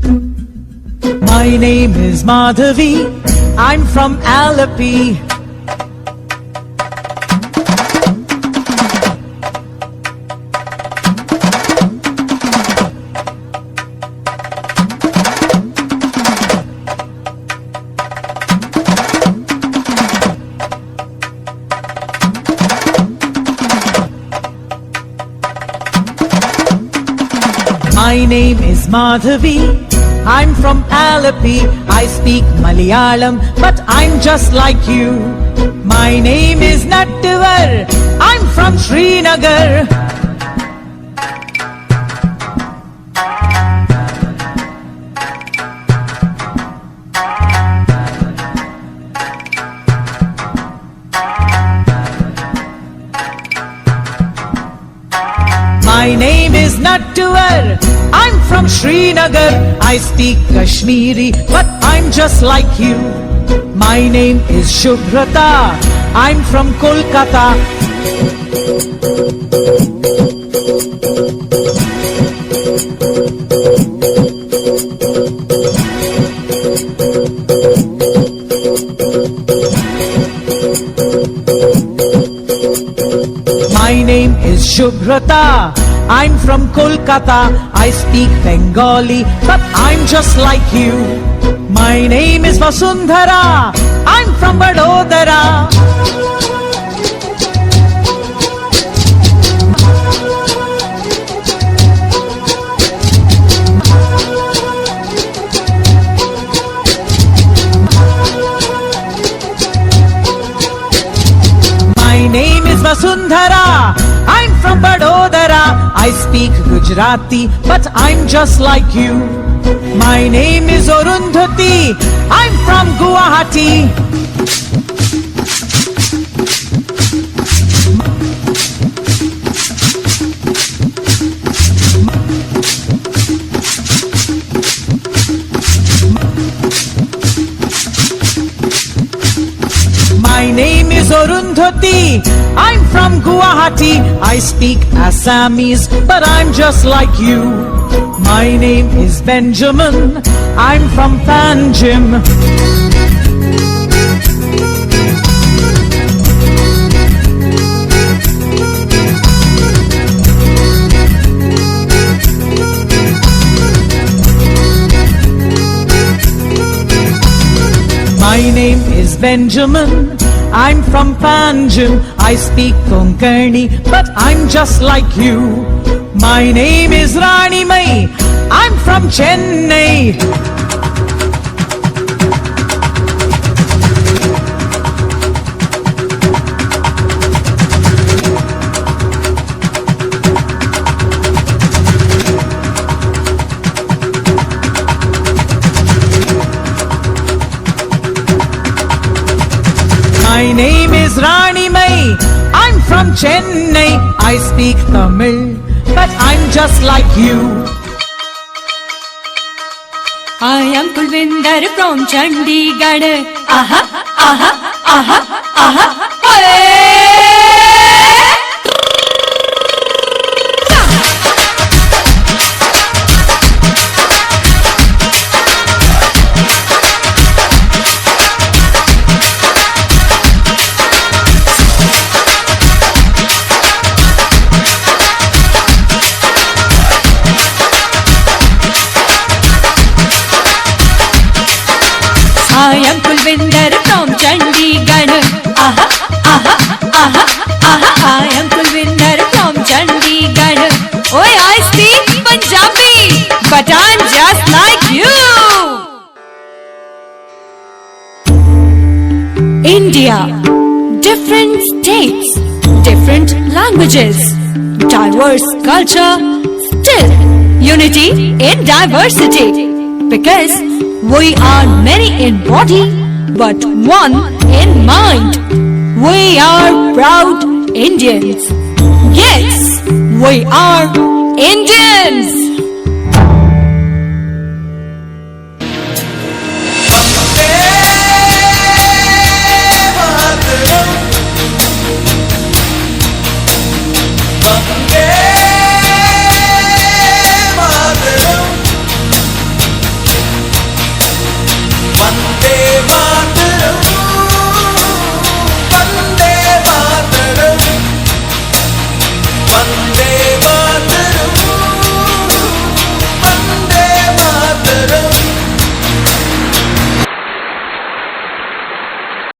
My name is Madhavi, I'm from Alleppey. My name is Madhavi, I'm from Alleppey. I speak Malayalam, but I'm just like you. My name is Nattivar, I'm from Srinagar. My name is Nattivar, I'm from Srinagar. I speak Kashmiri, but I'm just like you. My name is Shubhrata, I'm from Kolkata. My name is Shubhrata, I'm from Kolkata. I speak Bengali, but I'm just like you. My name is Vasundhara, I'm from Vadodara. My name is Vasundhara, I'm from Vadodara. I speak Gujarati, but I'm just like you. My name is Arundhati, I'm from Guwahati. My name is Arundhati, I'm from Guwahati. I speak Assamese, but I'm just like you. My name is Benjamin, I'm from Panjim. My name is Benjamin, I'm from Panjim. I speak Konkani, but I'm just like you. My name is Rani Mai, I'm from Chennai. My name is Rani Mai, I'm from Chennai. I speak Tamil, but I'm just like you. I am Kulvinder from Chandigarh. Aha, aha, aha, aha. Hey! I am Kulvinder from Chandigarh. Aha, aha, aha, aha. I am Kulvinder from Chandigarh. Oh, I speak Punjabi, but I'm just like you. India, different states, different languages, diverse culture, still unity in diversity. Because we are many in body, but one in mind. We are proud Indians. Yes, we are Indians.